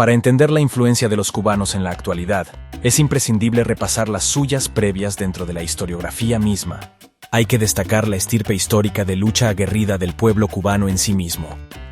Para entender la influencia de los cubanos en la actualidad, es imprescindible repasar las suyas previas dentro de la historiografía misma. Hay que destacar la estirpe histórica de lucha aguerrida del pueblo cubano en sí mismo.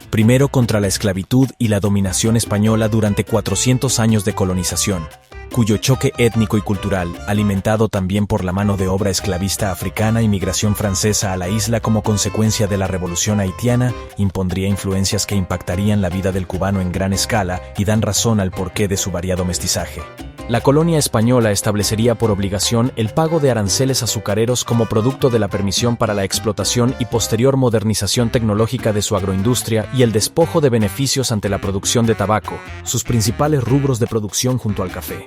Primero contra la esclavitud y la dominación española durante 400 años de colonización, cuyo choque étnico y cultural, alimentado también por la mano de obra esclavista africana y migración francesa a la isla como consecuencia de la revolución haitiana, impondría influencias que impactarían la vida del cubano en gran escala y dan razón al porqué de su variado mestizaje. La colonia española establecería por obligación el pago de aranceles azucareros como producto de la permisión para la explotación y posterior modernización tecnológica de su agroindustria y el despojo de beneficios ante la producción de tabaco, sus principales rubros de producción junto al café.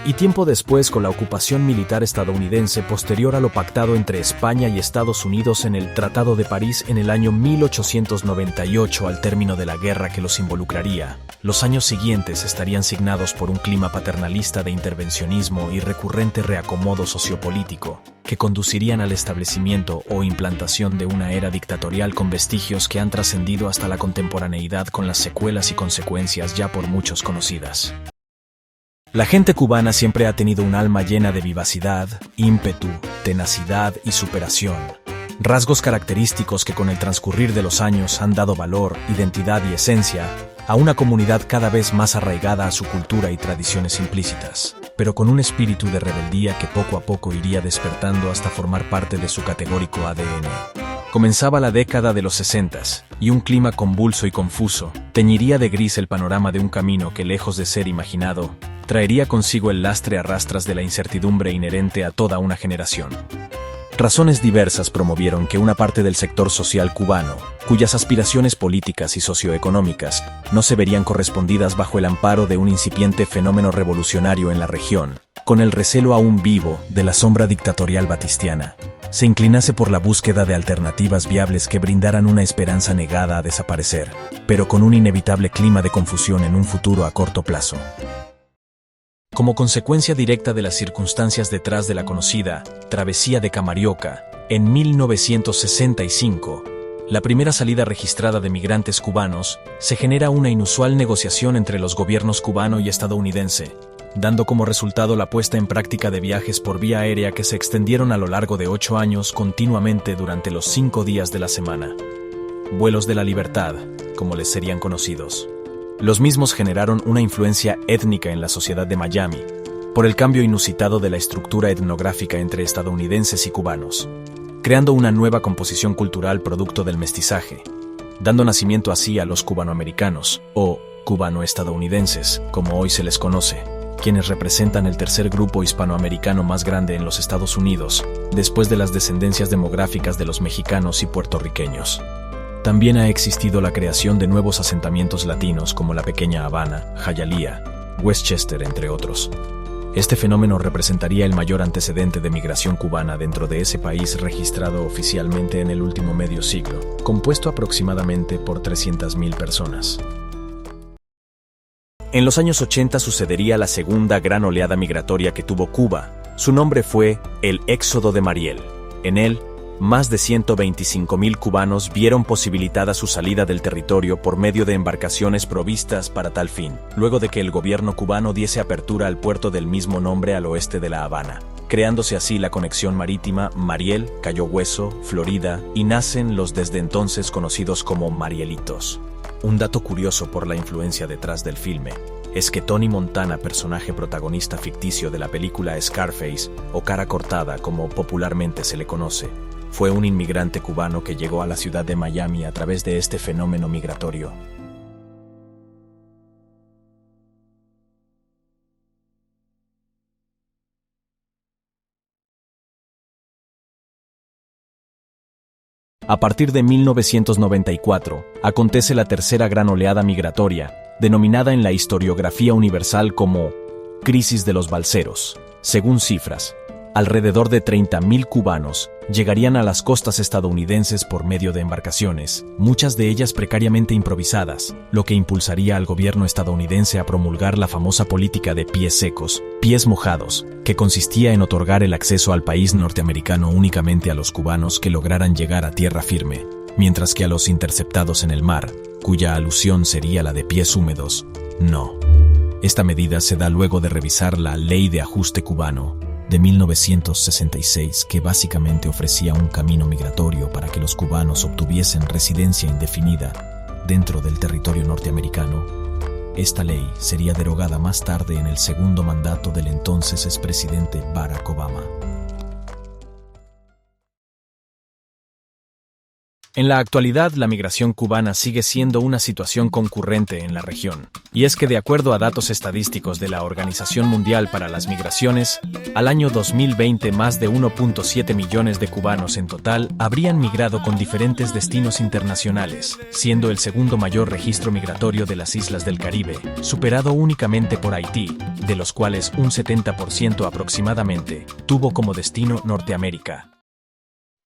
Y tiempo después, con la ocupación militar estadounidense posterior a lo pactado entre España y Estados Unidos en el Tratado de París en el año 1898 al término de la guerra que los involucraría, los años siguientes estarían signados por un clima paternalista de intervencionismo y recurrente reacomodo sociopolítico, que conducirían al establecimiento o implantación de una era dictatorial con vestigios que han trascendido hasta la contemporaneidad con las secuelas y consecuencias ya por muchos conocidas. La gente cubana siempre ha tenido un alma llena de vivacidad, ímpetu, tenacidad y superación. Rasgos característicos que con el transcurrir de los años han dado valor, identidad y esencia a una comunidad cada vez más arraigada a su cultura y tradiciones implícitas, pero con un espíritu de rebeldía que poco a poco iría despertando hasta formar parte de su categórico ADN. Comenzaba la década de los 60s, y un clima convulso y confuso teñiría de gris el panorama de un camino que, lejos de ser imaginado, traería consigo el lastre a rastras de la incertidumbre inherente a toda una generación. Razones diversas promovieron que una parte del sector social cubano, cuyas aspiraciones políticas y socioeconómicas no se verían correspondidas bajo el amparo de un incipiente fenómeno revolucionario en la región, con el recelo aún vivo de la sombra dictatorial batistiana, se inclinase por la búsqueda de alternativas viables que brindaran una esperanza negada a desaparecer, pero con un inevitable clima de confusión en un futuro a corto plazo. Como consecuencia directa de las circunstancias detrás de la conocida Travesía de Camarioca, en 1965, la primera salida registrada de migrantes cubanos, se genera una inusual negociación entre los gobiernos cubano y estadounidense, dando como resultado la puesta en práctica de viajes por vía aérea que se extendieron a lo largo de 8 años continuamente durante los 5 días de la semana. Vuelos de la libertad, como les serían conocidos. Los mismos generaron una influencia étnica en la sociedad de Miami, por el cambio inusitado de la estructura etnográfica entre estadounidenses y cubanos, creando una nueva composición cultural producto del mestizaje, dando nacimiento así a los cubanoamericanos, o cubano-estadounidenses, como hoy se les conoce, quienes representan el tercer grupo hispanoamericano más grande en los Estados Unidos, después de las descendencias demográficas de los mexicanos y puertorriqueños. También ha existido la creación de nuevos asentamientos latinos como la Pequeña Habana, Hialeah, Westchester, entre otros. Este fenómeno representaría el mayor antecedente de migración cubana dentro de ese país registrado oficialmente en el último medio siglo, compuesto aproximadamente por 300.000 personas. En los años 80 sucedería la segunda gran oleada migratoria que tuvo Cuba. Su nombre fue el Éxodo de Mariel. En él, más de 125.000 cubanos vieron posibilitada su salida del territorio por medio de embarcaciones provistas para tal fin, luego de que el gobierno cubano diese apertura al puerto del mismo nombre al oeste de La Habana, creándose así la conexión marítima Mariel, Cayo Hueso, Florida, y nacen los desde entonces conocidos como Marielitos. Un dato curioso por la influencia detrás del filme es que Tony Montana, personaje protagonista ficticio de la película Scarface, o Cara Cortada como popularmente se le conoce, fue un inmigrante cubano que llegó a la ciudad de Miami a través de este fenómeno migratorio. A partir de 1994, acontece la tercera gran oleada migratoria, denominada en la historiografía universal como Crisis de los Balseros. Según cifras, alrededor de 30.000 cubanos llegarían a las costas estadounidenses por medio de embarcaciones, muchas de ellas precariamente improvisadas, lo que impulsaría al gobierno estadounidense a promulgar la famosa política de pies secos, pies mojados, que consistía en otorgar el acceso al país norteamericano únicamente a los cubanos que lograran llegar a tierra firme, mientras que a los interceptados en el mar, cuya alusión sería la de pies húmedos, no. Esta medida se da luego de revisar la Ley de Ajuste Cubano de 1966, que básicamente ofrecía un camino migratorio para que los cubanos obtuviesen residencia indefinida dentro del territorio norteamericano. Esta ley sería derogada más tarde en el segundo mandato del entonces expresidente Barack Obama. En la actualidad, la migración cubana sigue siendo una situación concurrente en la región. Y es que, de acuerdo a datos estadísticos de la Organización Mundial para las Migraciones, al año 2020 más de 1.7 millones de cubanos en total habrían migrado con diferentes destinos internacionales, siendo el segundo mayor registro migratorio de las islas del Caribe, superado únicamente por Haití, de los cuales un 70% aproximadamente tuvo como destino Norteamérica.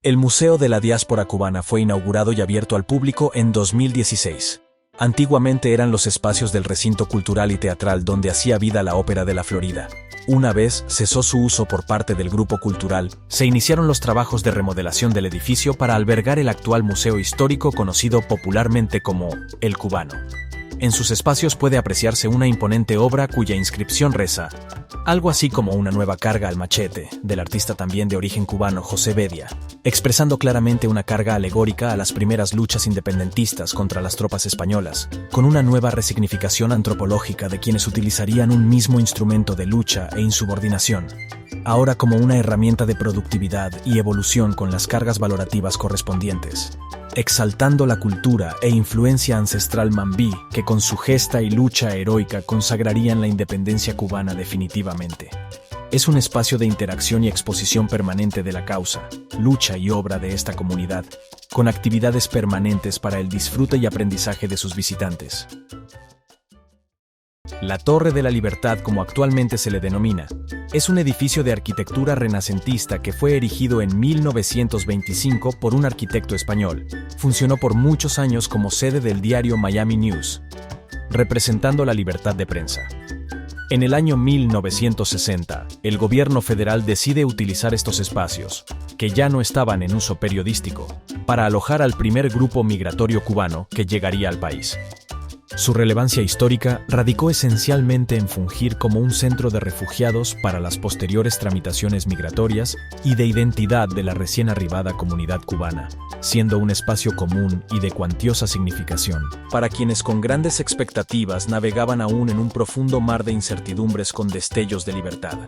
El Museo de la Diáspora Cubana fue inaugurado y abierto al público en 2016. Antiguamente eran los espacios del recinto cultural y teatral donde hacía vida la Ópera de la Florida. Una vez cesó su uso por parte del grupo cultural, se iniciaron los trabajos de remodelación del edificio para albergar el actual museo histórico conocido popularmente como El Cubano. En sus espacios puede apreciarse una imponente obra cuya inscripción reza, algo así como una nueva carga al machete, del artista también de origen cubano José Bedia, expresando claramente una carga alegórica a las primeras luchas independentistas contra las tropas españolas, con una nueva resignificación antropológica de quienes utilizarían un mismo instrumento de lucha e insubordinación, ahora como una herramienta de productividad y evolución con las cargas valorativas correspondientes, exaltando la cultura e influencia ancestral mambí que con su gesta y lucha heroica consagrarían la independencia cubana definitivamente. Es un espacio de interacción y exposición permanente de la causa, lucha y obra de esta comunidad, con actividades permanentes para el disfrute y aprendizaje de sus visitantes. La Torre de la Libertad, como actualmente se le denomina, es un edificio de arquitectura renacentista que fue erigido en 1925 por un arquitecto español. Funcionó por muchos años como sede del diario Miami News, representando la libertad de prensa. En el año 1960, el gobierno federal decide utilizar estos espacios, que ya no estaban en uso periodístico, para alojar al primer grupo migratorio cubano que llegaría al país. Su relevancia histórica radicó esencialmente en fungir como un centro de refugiados para las posteriores tramitaciones migratorias y de identidad de la recién arribada comunidad cubana, siendo un espacio común y de cuantiosa significación para quienes con grandes expectativas navegaban aún en un profundo mar de incertidumbres con destellos de libertad.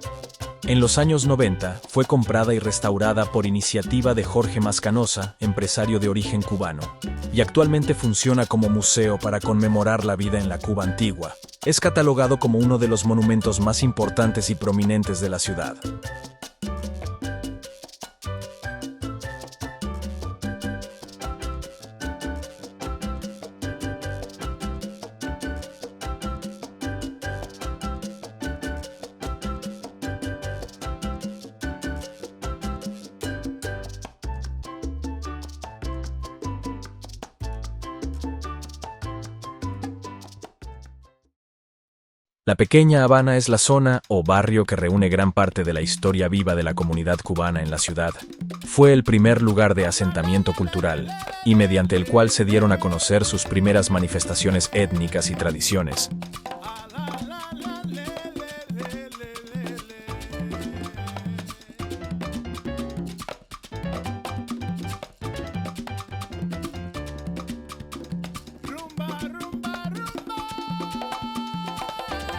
En los años 90 fue comprada y restaurada por iniciativa de Jorge Mascanosa, empresario de origen cubano, y actualmente funciona como museo para conmemorar la vida en la Cuba antigua. Es catalogado como uno de los monumentos más importantes y prominentes de la ciudad. La pequeña Habana es la zona o barrio que reúne gran parte de la historia viva de la comunidad cubana en la ciudad. Fue el primer lugar de asentamiento cultural, y mediante el cual se dieron a conocer sus primeras manifestaciones étnicas y tradiciones.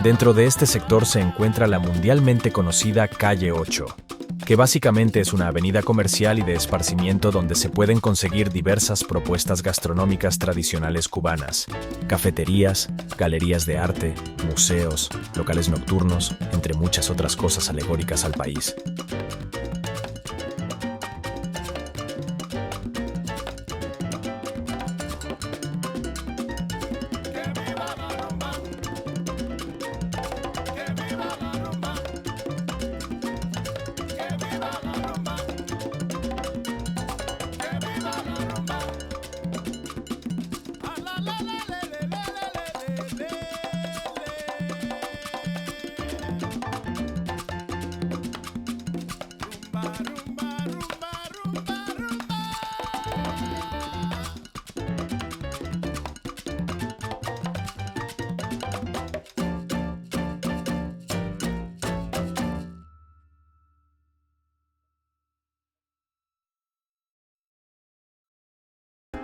Dentro de este sector se encuentra la mundialmente conocida Calle 8, que básicamente es una avenida comercial y de esparcimiento donde se pueden conseguir diversas propuestas gastronómicas tradicionales cubanas, cafeterías, galerías de arte, museos, locales nocturnos, entre muchas otras cosas alegóricas al país.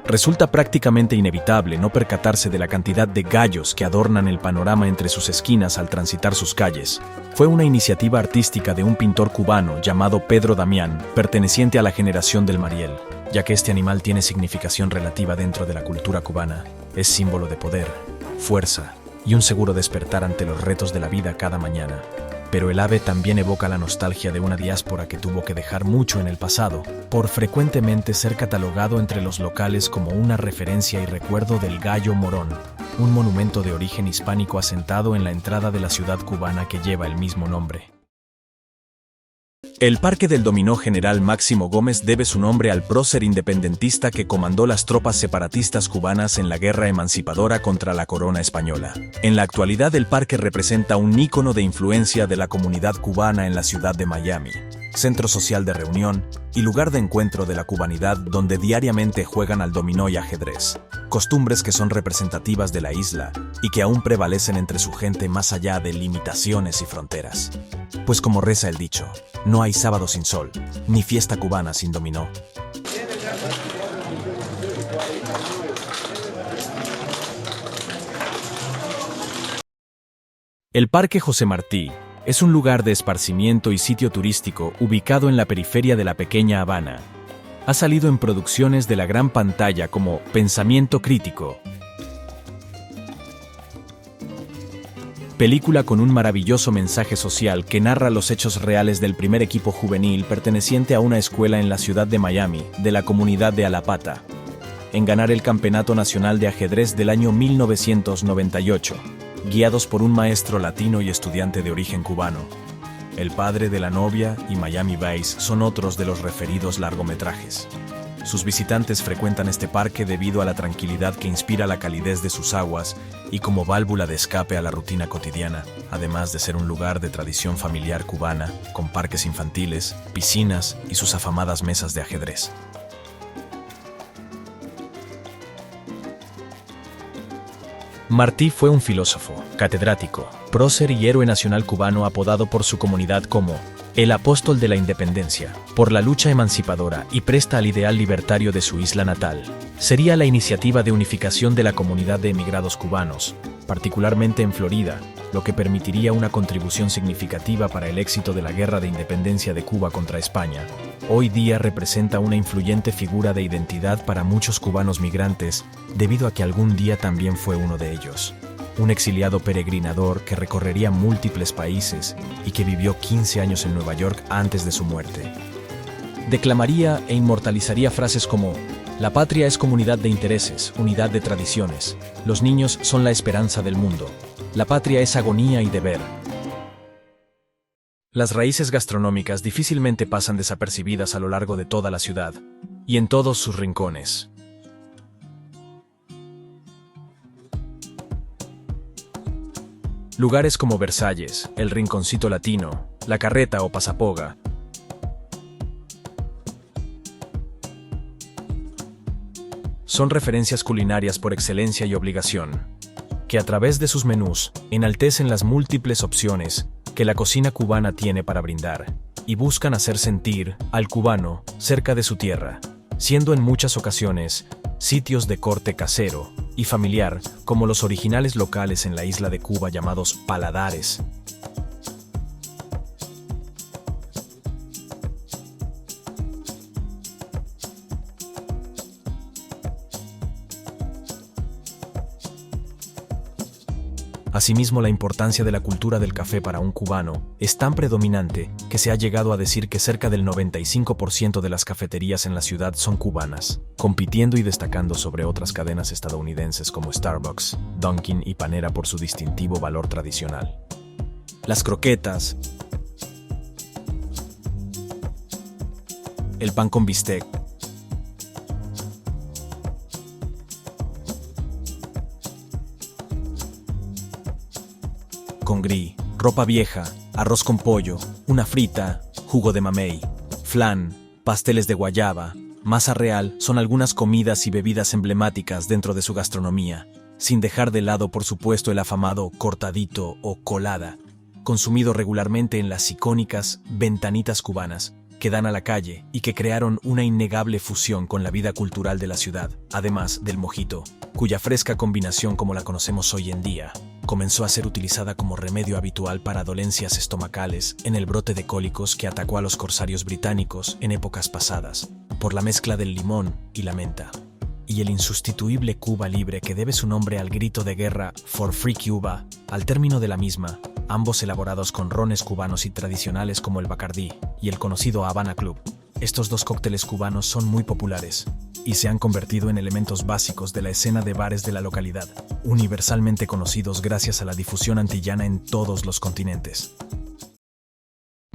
Resulta prácticamente inevitable no percatarse de la cantidad de gallos que adornan el panorama entre sus esquinas al transitar sus calles. Fue una iniciativa artística de un pintor cubano llamado Pedro Damián, perteneciente a la generación del Mariel, ya que este animal tiene significación relativa dentro de la cultura cubana. Es símbolo de poder, fuerza y un seguro despertar ante los retos de la vida cada mañana. Pero el ave también evoca la nostalgia de una diáspora que tuvo que dejar mucho en el pasado, por frecuentemente ser catalogado entre los locales como una referencia y recuerdo del gallo morón, un monumento de origen hispánico asentado en la entrada de la ciudad cubana que lleva el mismo nombre. El Parque del Dominó General Máximo Gómez debe su nombre al prócer independentista que comandó las tropas separatistas cubanas en la guerra emancipadora contra la corona española. En la actualidad el parque representa un ícono de influencia de la comunidad cubana en la ciudad de Miami, centro social de reunión y lugar de encuentro de la cubanidad donde diariamente juegan al dominó y ajedrez, costumbres que son representativas de la isla y que aún prevalecen entre su gente más allá de limitaciones y fronteras. Pues como reza el dicho, no hay sábado sin sol, ni fiesta cubana sin dominó. El Parque José Martí es un lugar de esparcimiento y sitio turístico ubicado en la periferia de la pequeña Habana. Ha salido en producciones de la gran pantalla como Pensamiento Crítico, película con un maravilloso mensaje social que narra los hechos reales del primer equipo juvenil perteneciente a una escuela en la ciudad de Miami, de la comunidad de Alapata, en ganar el Campeonato Nacional de Ajedrez del año 1998, guiados por un maestro latino y estudiante de origen cubano. El padre de la novia y Miami Vice son otros de los referidos largometrajes. Sus visitantes frecuentan este parque debido a la tranquilidad que inspira la calidez de sus aguas y como válvula de escape a la rutina cotidiana, además de ser un lugar de tradición familiar cubana, con parques infantiles, piscinas y sus afamadas mesas de ajedrez. Martí fue un filósofo, catedrático, prócer y héroe nacional cubano apodado por su comunidad como el apóstol de la independencia, por la lucha emancipadora y presta al ideal libertario de su isla natal. Sería la iniciativa de unificación de la comunidad de emigrados cubanos, particularmente en Florida, lo que permitiría una contribución significativa para el éxito de la guerra de independencia de Cuba contra España. Hoy día representa una influyente figura de identidad para muchos cubanos migrantes, debido a que algún día también fue uno de ellos. Un exiliado peregrinador que recorrería múltiples países y que vivió 15 años en Nueva York antes de su muerte. Declamaría e inmortalizaría frases como: la patria es comunidad de intereses, unidad de tradiciones. Los niños son la esperanza del mundo. La patria es agonía y deber. Las raíces gastronómicas difícilmente pasan desapercibidas a lo largo de toda la ciudad y en todos sus rincones. Lugares como Versalles, el Rinconcito Latino, La Carreta o Pasapoga son referencias culinarias por excelencia y obligación, que a través de sus menús enaltecen las múltiples opciones que la cocina cubana tiene para brindar y buscan hacer sentir al cubano cerca de su tierra, siendo en muchas ocasiones sitios de corte casero y familiar como los originales locales en la isla de Cuba llamados paladares. Asimismo, la importancia de la cultura del café para un cubano es tan predominante que se ha llegado a decir que cerca del 95% de las cafeterías en la ciudad son cubanas, compitiendo y destacando sobre otras cadenas estadounidenses como Starbucks, Dunkin' y Panera por su distintivo valor tradicional. Las croquetas, el pan con bistec, con gris, ropa vieja, arroz con pollo, una frita, jugo de mamey, flan, pasteles de guayaba, masa real son algunas comidas y bebidas emblemáticas dentro de su gastronomía, sin dejar de lado por supuesto el afamado cortadito o colada, consumido regularmente en las icónicas ventanitas cubanas, que dan a la calle y que crearon una innegable fusión con la vida cultural de la ciudad, además del mojito, cuya fresca combinación como la conocemos hoy en día, comenzó a ser utilizada como remedio habitual para dolencias estomacales en el brote de cólicos que atacó a los corsarios británicos en épocas pasadas, por la mezcla del limón y la menta. Y el insustituible Cuba Libre que debe su nombre al grito de guerra For Free Cuba, al término de la misma, ambos elaborados con rones cubanos y tradicionales como el Bacardí y el conocido Habana Club. Estos dos cócteles cubanos son muy populares y se han convertido en elementos básicos de la escena de bares de la localidad, universalmente conocidos gracias a la difusión antillana en todos los continentes.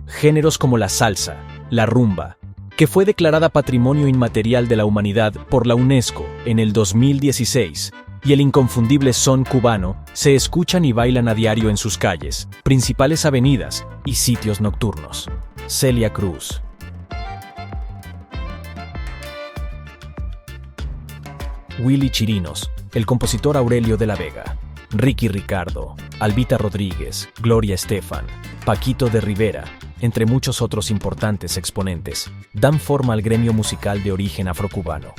Géneros como la salsa, la rumba, que fue declarada Patrimonio Inmaterial de la Humanidad por la UNESCO en el 2016, y el inconfundible son cubano, se escuchan y bailan a diario en sus calles, principales avenidas y sitios nocturnos. Celia Cruz. Willy Chirinos, el compositor Aurelio de la Vega, Ricky Ricardo, Albita Rodríguez, Gloria Estefan, Paquito de Rivera, entre muchos otros importantes exponentes, dan forma al gremio musical de origen afrocubano.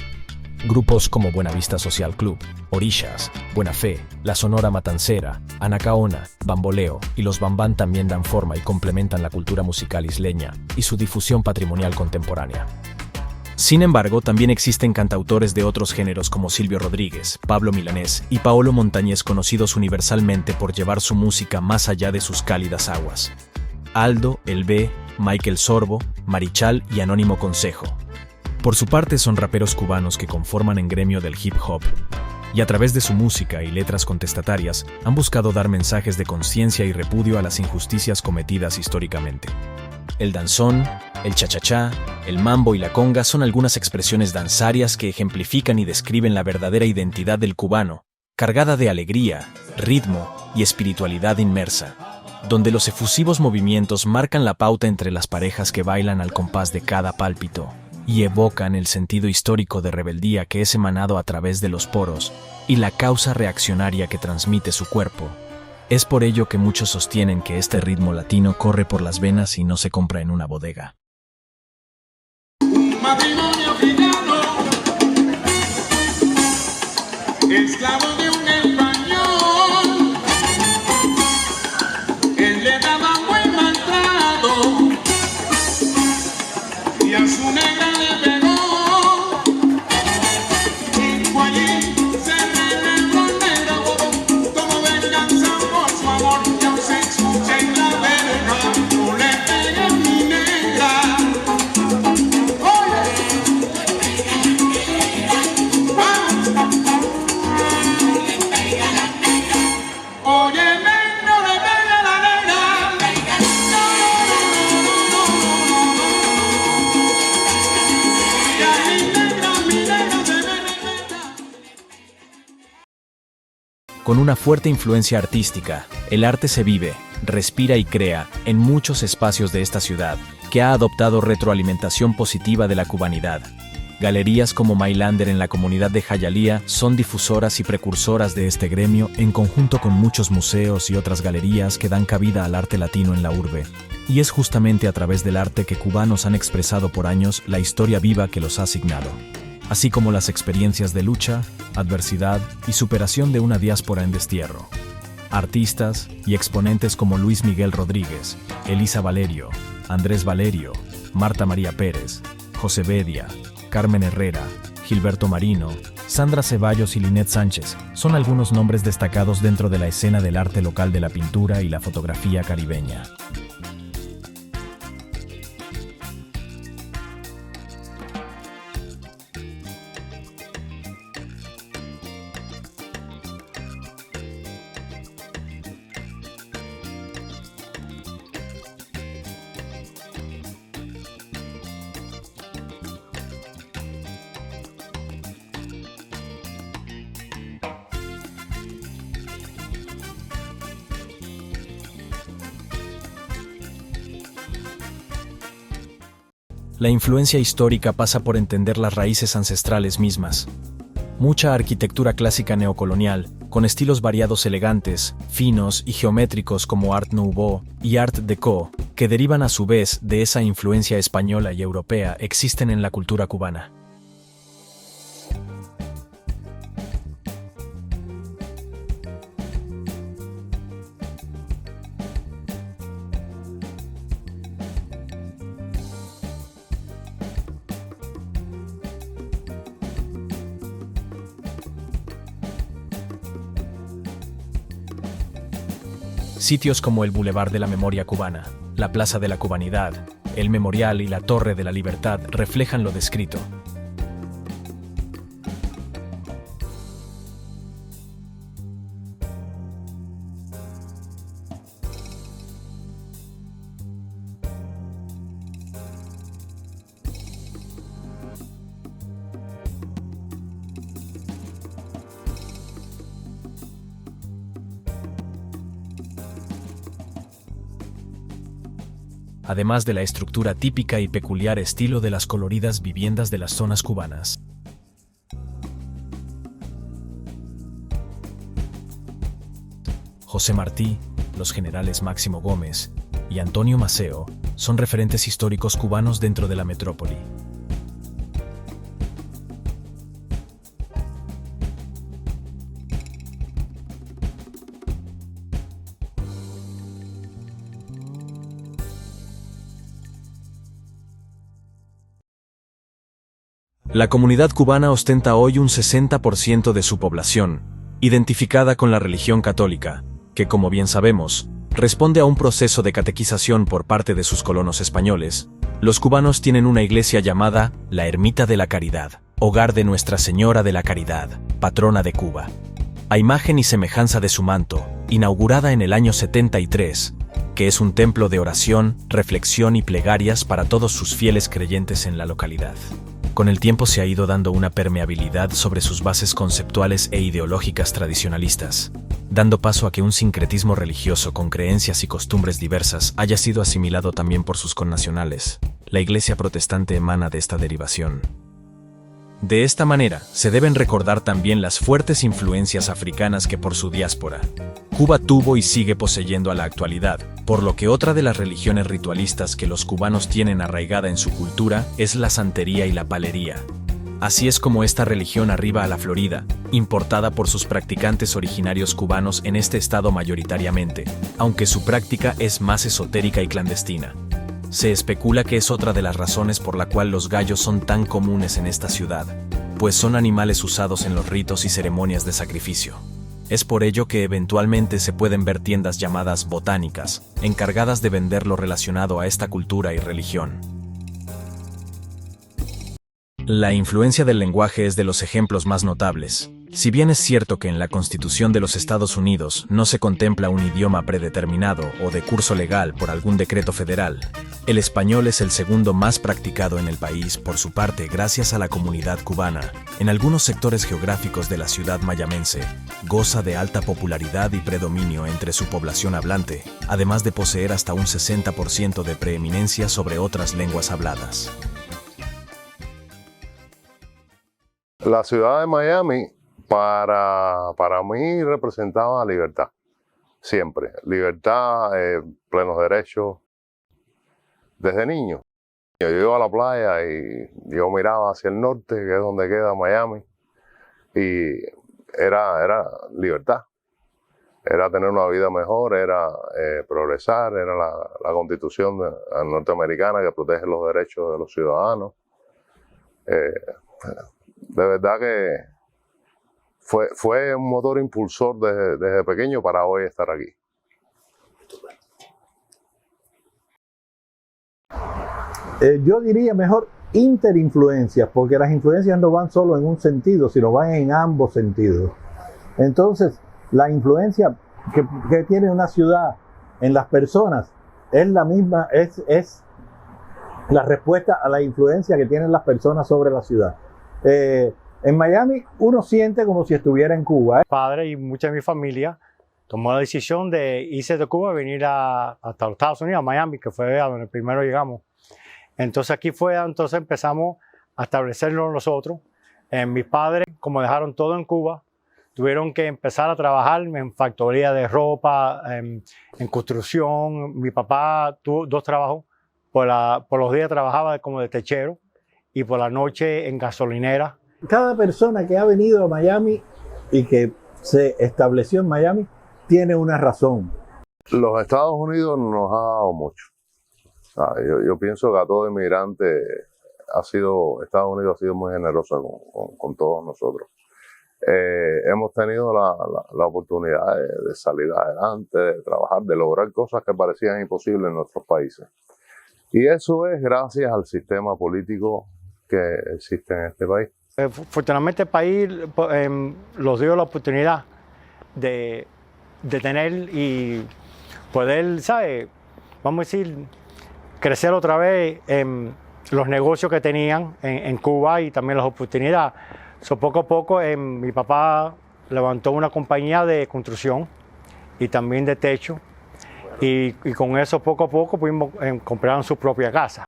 Grupos como Buenavista Social Club, Orishas, Buena Fe, La Sonora Matancera, Anacaona, Bamboleo y los Bambán también dan forma y complementan la cultura musical isleña y su difusión patrimonial contemporánea. Sin embargo, también existen cantautores de otros géneros como Silvio Rodríguez, Pablo Milanés y Paolo Montañez, conocidos universalmente por llevar su música más allá de sus cálidas aguas. Aldo, El B, Michael Sorbo, Marichal y Anónimo Consejo. Por su parte son raperos cubanos que conforman en gremio del hip hop, y a través de su música y letras contestatarias han buscado dar mensajes de conciencia y repudio a las injusticias cometidas históricamente. El danzón, el cha-cha-cha, el mambo y la conga son algunas expresiones danzarias que ejemplifican y describen la verdadera identidad del cubano, cargada de alegría, ritmo y espiritualidad inmersa, donde los efusivos movimientos marcan la pauta entre las parejas que bailan al compás de cada pálpito y evocan el sentido histórico de rebeldía que es emanado a través de los poros y la causa reaccionaria que transmite su cuerpo. Es por ello que muchos sostienen que este ritmo latino corre por las venas y no se compra en una bodega. Un matrimonio gitano, esclavo de un español, él le daba buen maltrato y a su negra le pegó. Y fue allí se reveló el negro como venganza por su amor. Y aún se escucha en la verja, no le pegué a mi negra. Con una fuerte influencia artística, el arte se vive, respira y crea en muchos espacios de esta ciudad, que ha adoptado retroalimentación positiva de la cubanidad. Galerías como Mailander en la comunidad de Hialeah son difusoras y precursoras de este gremio en conjunto con muchos museos y otras galerías que dan cabida al arte latino en la urbe. Y es justamente a través del arte que cubanos han expresado por años la historia viva que los ha asignado, así como las experiencias de lucha, adversidad y superación de una diáspora en destierro. Artistas y exponentes como Luis Miguel Rodríguez, Elisa Valerio, Andrés Valerio, Marta María Pérez, José Bedia, Carmen Herrera, Gilberto Marino, Sandra Ceballos y Linet Sánchez son algunos nombres destacados dentro de la escena del arte local de la pintura y la fotografía caribeña. La influencia histórica pasa por entender las raíces ancestrales mismas. Mucha arquitectura clásica neocolonial, con estilos variados elegantes, finos y geométricos como Art Nouveau y Art Déco, que derivan a su vez de esa influencia española y europea, existen en la cultura cubana. Sitios como el Boulevard de la Memoria Cubana, la Plaza de la Cubanidad, el Memorial y la Torre de la Libertad reflejan lo descrito. Además de la estructura típica y peculiar estilo de las coloridas viviendas de las zonas cubanas. José Martí, los generales Máximo Gómez y Antonio Maceo son referentes históricos cubanos dentro de la metrópoli. La comunidad cubana ostenta hoy un 60% de su población, identificada con la religión católica, que como bien sabemos, responde a un proceso de catequización por parte de sus colonos españoles. Los cubanos tienen una iglesia llamada la Ermita de la Caridad, hogar de Nuestra Señora de la Caridad, patrona de Cuba. A imagen y semejanza de su manto, inaugurada en el año 73, que es un templo de oración, reflexión y plegarias para todos sus fieles creyentes en la localidad. Con el tiempo se ha ido dando una permeabilidad sobre sus bases conceptuales e ideológicas tradicionalistas, dando paso a que un sincretismo religioso con creencias y costumbres diversas haya sido asimilado también por sus connacionales. La Iglesia protestante emana de esta derivación. De esta manera, se deben recordar también las fuertes influencias africanas que por su diáspora, Cuba tuvo y sigue poseyendo a la actualidad, por lo que otra de las religiones ritualistas que los cubanos tienen arraigada en su cultura es la santería y la palería. Así es como esta religión arriba a la Florida, importada por sus practicantes originarios cubanos en este estado mayoritariamente, aunque su práctica es más esotérica y clandestina. Se especula que es otra de las razones por la cual los gallos son tan comunes en esta ciudad, pues son animales usados en los ritos y ceremonias de sacrificio. Es por ello que eventualmente se pueden ver tiendas llamadas botánicas, encargadas de vender lo relacionado a esta cultura y religión. La influencia del lenguaje es de los ejemplos más notables. Si bien es cierto que en la Constitución de los Estados Unidos no se contempla un idioma predeterminado o de curso legal por algún decreto federal, el español es el segundo más practicado en el país por su parte gracias a la comunidad cubana. En algunos sectores geográficos de la ciudad mayamense, goza de alta popularidad y predominio entre su población hablante, además de poseer hasta un 60% de preeminencia sobre otras lenguas habladas. La ciudad de Miami para mí representaba libertad, siempre. Libertad, plenos derechos, desde niño. Yo iba a la playa y yo miraba hacia el norte, que es donde queda Miami, y era libertad. Era tener una vida mejor, era progresar, era la Constitución norteamericana que protege los derechos de los ciudadanos. De verdad que fue un motor impulsor desde pequeño para hoy estar aquí. Yo diría mejor interinfluencias, porque las influencias no van solo en un sentido, sino van en ambos sentidos. Entonces, la influencia que tiene una ciudad en las personas es la misma, es la respuesta a la influencia que tienen las personas sobre la ciudad. En Miami uno siente como si estuviera en Cuba. Padre y mucha de mi familia tomó la decisión de irse de Cuba y venir hasta los Estados Unidos, a Miami, que fue a donde primero llegamos. Entonces aquí entonces empezamos a establecerlo nosotros. Mis padres, como dejaron todo en Cuba, tuvieron que empezar a trabajar en factoría de ropa, en construcción. Mi papá tuvo 2 trabajos. Por los días trabajaba como de techero y por la noche en gasolinera. Cada persona que ha venido a Miami y que se estableció en Miami tiene una razón. Los Estados Unidos nos ha dado mucho. Yo pienso que a todo inmigrante Estados Unidos ha sido muy generoso con todos nosotros. Hemos tenido la oportunidad de salir adelante, de trabajar, de lograr cosas que parecían imposibles en nuestros países. Y eso es gracias al sistema político que existe en este país. Afortunadamente el país nos dio la oportunidad de tener y poder, ¿sabes? Vamos a decir, crecer otra vez en los negocios que tenían en Cuba y también las oportunidades. Poco a poco mi papá levantó una compañía de construcción y también de techo y con eso poco a poco pudimos comprar su propia casa.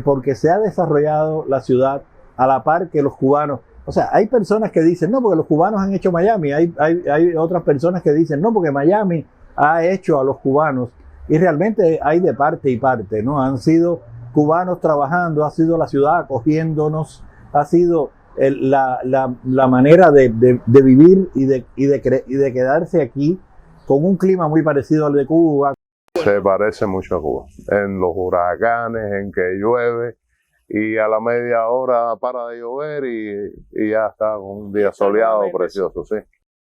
Porque se ha desarrollado la ciudad a la par que los cubanos. O sea, hay personas que dicen, no, porque los cubanos han hecho Miami. Hay otras personas que dicen, no, porque Miami ha hecho a los cubanos. Y realmente hay de parte y parte, ¿no? Han sido cubanos trabajando, ha sido la ciudad acogiéndonos, ha sido la manera de vivir y de quedarse aquí con un clima muy parecido al de Cuba. Se parece mucho a Cuba. En los huracanes, en que llueve y a la media hora para de llover y ya está con un día soleado precioso, sí.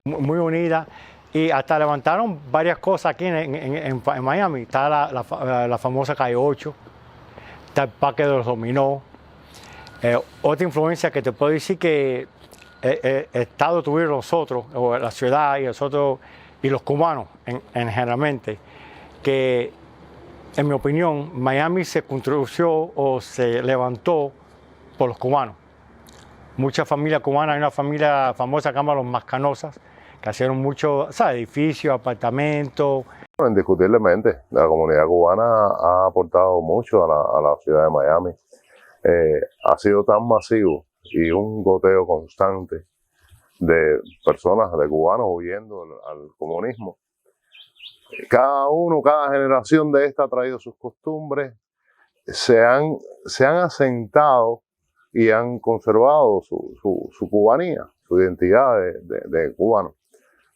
Muy unida y hasta levantaron varias cosas aquí en Miami. Está la famosa calle 8, está el Parque de los Dominó. Otra influencia que te puedo decir que el Estado tuvieron nosotros, o la ciudad y nosotros y los cubanos generalmente, que en mi opinión Miami se construyó o se levantó por los cubanos. Muchas familias cubanas, hay una familia famosa que se llama los Mascanosas, que hicieron muchos edificios, apartamentos. Indiscutiblemente, la comunidad cubana ha aportado mucho a la ciudad de Miami. Ha sido tan masivo y un goteo constante de personas, de cubanos huyendo al comunismo. Cada generación de esta ha traído sus costumbres, se han asentado y han conservado su cubanía, su identidad de cubano.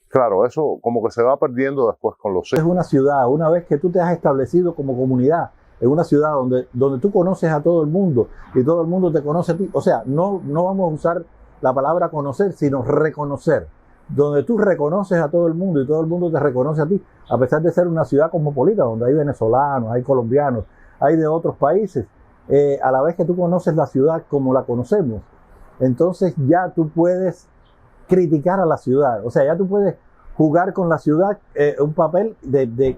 Claro, eso como que se va perdiendo después con los Es años. una ciudad, una vez que tú te has establecido como comunidad, es una ciudad donde tú conoces a todo el mundo y todo el mundo te conoce a ti. O sea, no vamos a usar la palabra conocer, sino reconocer. Donde tú reconoces a todo el mundo y todo el mundo te reconoce a ti, a pesar de ser una ciudad cosmopolita, donde hay venezolanos, hay colombianos, hay de otros países, a la vez que tú conoces la ciudad como la conocemos, entonces ya tú puedes criticar a la ciudad, o sea, ya tú puedes jugar con la ciudad un papel de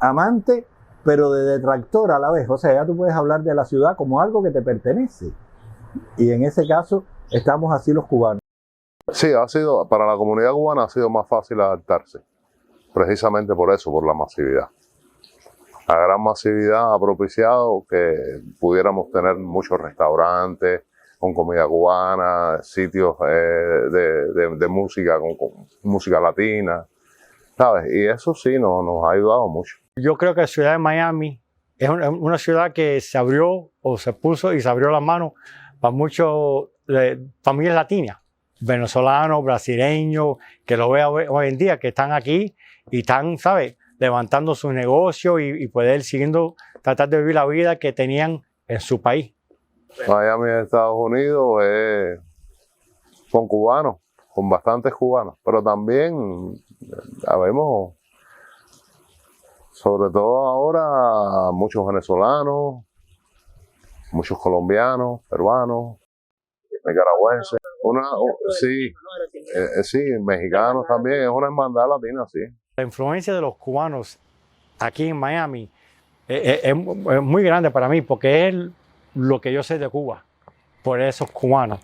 amante, pero de detractor a la vez, o sea, ya tú puedes hablar de la ciudad como algo que te pertenece, y en ese caso estamos así los cubanos. Sí, para la comunidad cubana ha sido más fácil adaptarse, precisamente por eso, por la masividad. La gran masividad ha propiciado que pudiéramos tener muchos restaurantes con comida cubana, sitios de música, con música latina, ¿sabes? Y eso sí nos ha ayudado mucho. Yo creo que la ciudad de Miami es una ciudad que se abrió o se puso y se abrió las manos para muchas familias latinas, venezolanos, brasileños, que lo veo hoy en día, que están aquí y están, ¿sabes?, levantando sus negocios y poder tratar de vivir la vida que tenían en su país. Miami, Estados Unidos, es con cubanos, con bastantes cubanos, pero también vemos, sobre todo ahora, muchos venezolanos, muchos colombianos, peruanos, nicaragüenses, sí, mexicanos también, es una hermandad latina, sí. La influencia de los cubanos aquí en Miami es muy grande para mí porque es lo que yo sé de Cuba, por esos cubanos.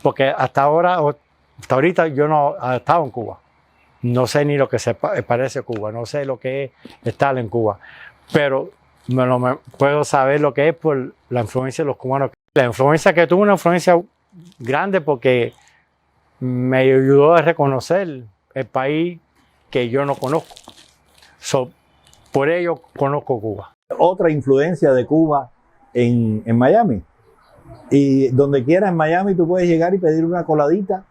Porque hasta ahorita yo no he estado en Cuba. No sé ni lo que se parece a Cuba, no sé lo que es estar en Cuba. Pero me puedo saber lo que es por la influencia de los cubanos. La influencia que tuvo, una influencia grande porque me ayudó a reconocer el país que yo no conozco. Por ello conozco Cuba. Otra influencia de Cuba en Miami. Y donde quiera en Miami tú puedes llegar y pedir una coladita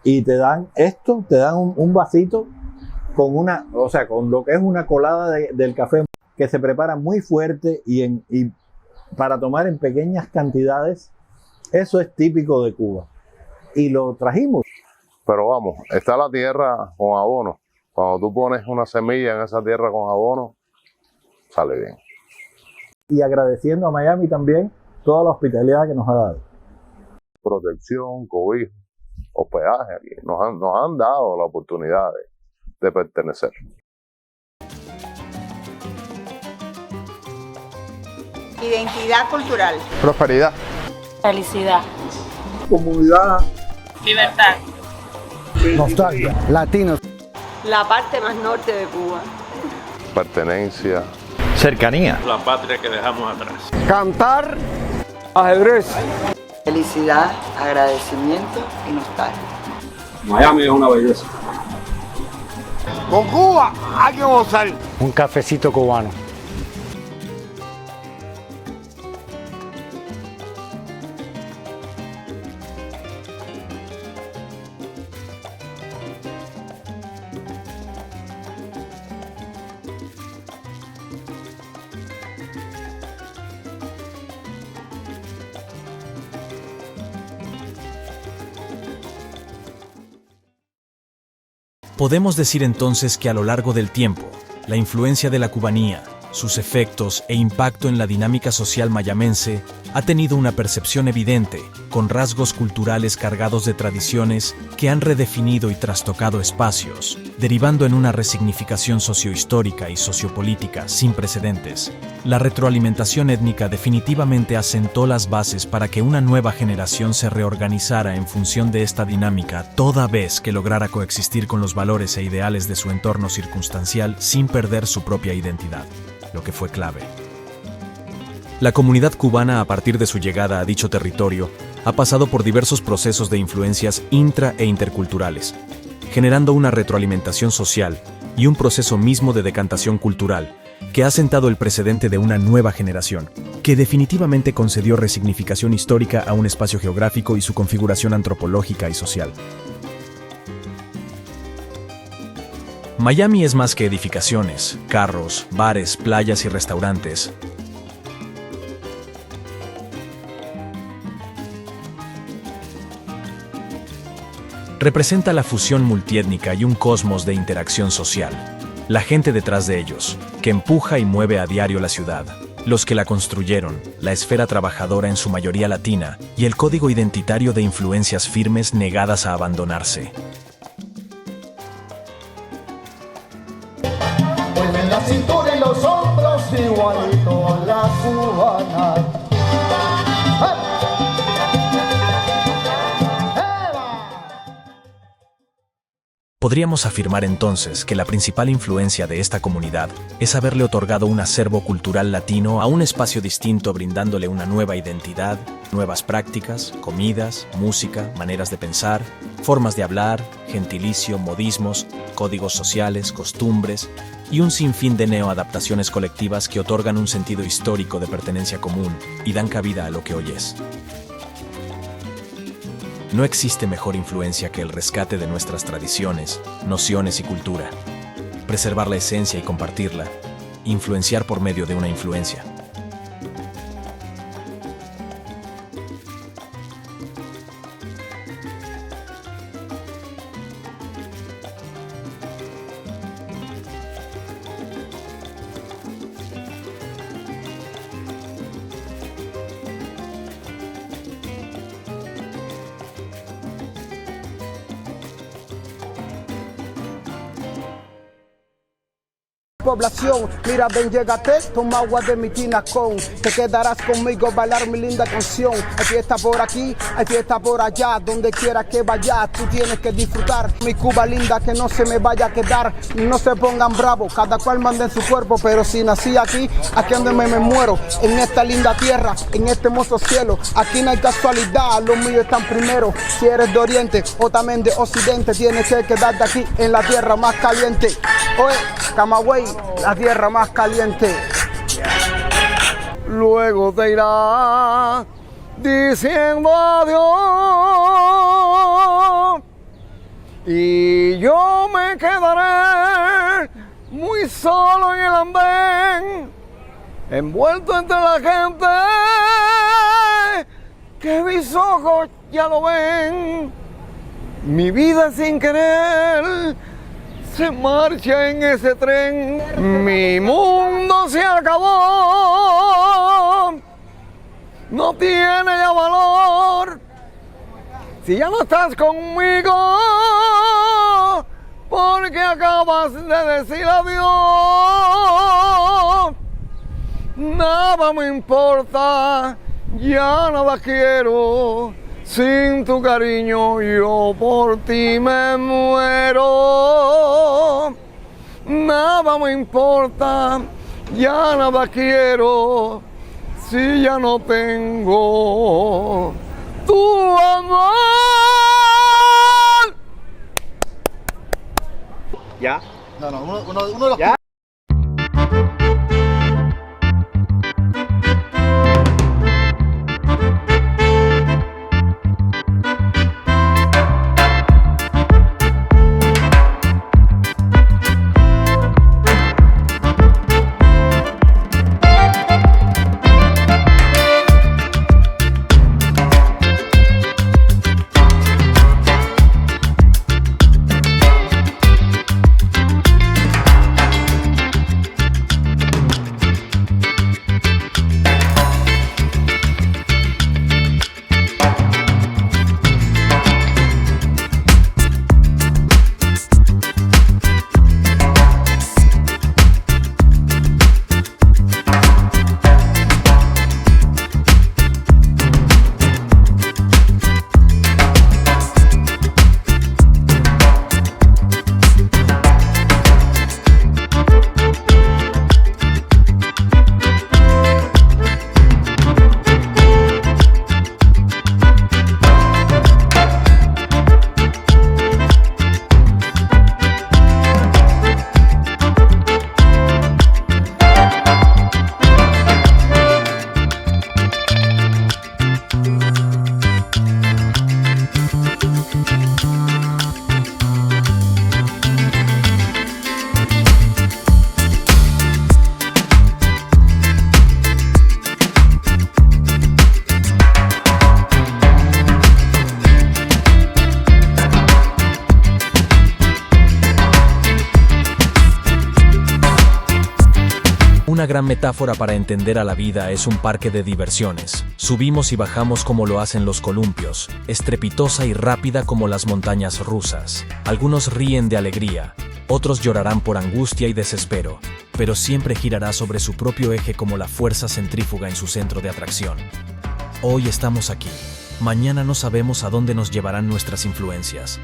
y te dan esto, te dan un vasito con con lo que es una colada del café que se prepara muy fuerte y para tomar en pequeñas cantidades. Eso es típico de Cuba. Y lo trajimos. Pero vamos, está la tierra con abono. Cuando tú pones una semilla en esa tierra con abono, sale bien. Y agradeciendo a Miami también toda la hospitalidad que nos ha dado. Protección, cobijo, hospedaje aquí. Nos han dado la oportunidad de pertenecer. Identidad cultural. Prosperidad. Felicidad. Comunidad. Libertad. Nostalgia. Latinos. La parte más norte de Cuba. Pertenencia. Cercanía. La patria que dejamos atrás. Cantar. Ajedrez. Felicidad, agradecimiento y nostalgia. Miami es una belleza. Con Cuba hay que gozar. Un cafecito cubano. Podemos decir entonces que a lo largo del tiempo, la influencia de la cubanía, sus efectos e impacto en la dinámica social mayamense ha tenido una percepción evidente, con rasgos culturales cargados de tradiciones que han redefinido y trastocado espacios, derivando en una resignificación sociohistórica y sociopolítica sin precedentes. La retroalimentación étnica definitivamente asentó las bases para que una nueva generación se reorganizara en función de esta dinámica, toda vez que lograra coexistir con los valores e ideales de su entorno circunstancial sin perder su propia identidad, lo que fue clave. La comunidad cubana, a partir de su llegada a dicho territorio, ha pasado por diversos procesos de influencias intra- e interculturales, generando una retroalimentación social y un proceso mismo de decantación cultural, que ha sentado el precedente de una nueva generación, que definitivamente concedió resignificación histórica a un espacio geográfico y su configuración antropológica y social. Miami es más que edificaciones, carros, bares, playas y restaurantes. Representa la fusión multiétnica y un cosmos de interacción social. La gente detrás de ellos, que empuja y mueve a diario la ciudad. Los que la construyeron, la esfera trabajadora en su mayoría latina y el código identitario de influencias firmes negadas a abandonarse. Mueven la cintura y los hombros igualito a la cubana. Podríamos afirmar entonces que la principal influencia de esta comunidad es haberle otorgado un acervo cultural latino a un espacio distinto, brindándole una nueva identidad, nuevas prácticas, comidas, música, maneras de pensar, formas de hablar, gentilicio, modismos, códigos sociales, costumbres y un sinfín de neoadaptaciones colectivas que otorgan un sentido histórico de pertenencia común y dan cabida a lo que hoy es. No existe mejor influencia que el rescate de nuestras tradiciones, nociones y cultura. Preservar la esencia y compartirla. Influenciar por medio de una influencia. Población, mira, ven, llégate, toma agua de mi tinacón. Te quedarás conmigo, bailar mi linda canción. Hay fiesta por aquí, hay fiesta por allá. Donde quiera que vayas, tú tienes que disfrutar. Mi Cuba linda, que no se me vaya a quedar. No se pongan bravos, cada cual manda en su cuerpo. Pero si nací aquí, aquí donde me muero. En esta linda tierra, en este hermoso cielo. Aquí no hay casualidad, los míos están primero. Si eres de oriente o también de occidente, tienes que quedarte aquí en la tierra más caliente. Oye, Camagüey, la tierra más caliente. Luego te irás diciendo adiós y yo me quedaré muy solo en el andén, envuelto entre la gente que mis ojos ya lo ven. Mi vida sin querer se marcha en ese tren. Mi mundo se acabó, no tiene ya valor. Si ya no estás conmigo, porque acabas de decir adiós. Nada me importa, ya nada quiero. Sin tu cariño yo por ti me muero. Nada me importa, ya nada quiero, si ya no tengo tu amor. ¿Ya? No, uno de los... ¿Ya? Una gran metáfora para entender a la vida es un parque de diversiones. Subimos y bajamos como lo hacen los columpios, estrepitosa y rápida como las montañas rusas. Algunos ríen de alegría, otros llorarán por angustia y desespero, pero siempre girará sobre su propio eje como la fuerza centrífuga en su centro de atracción. Hoy estamos aquí, mañana no sabemos a dónde nos llevarán nuestras influencias.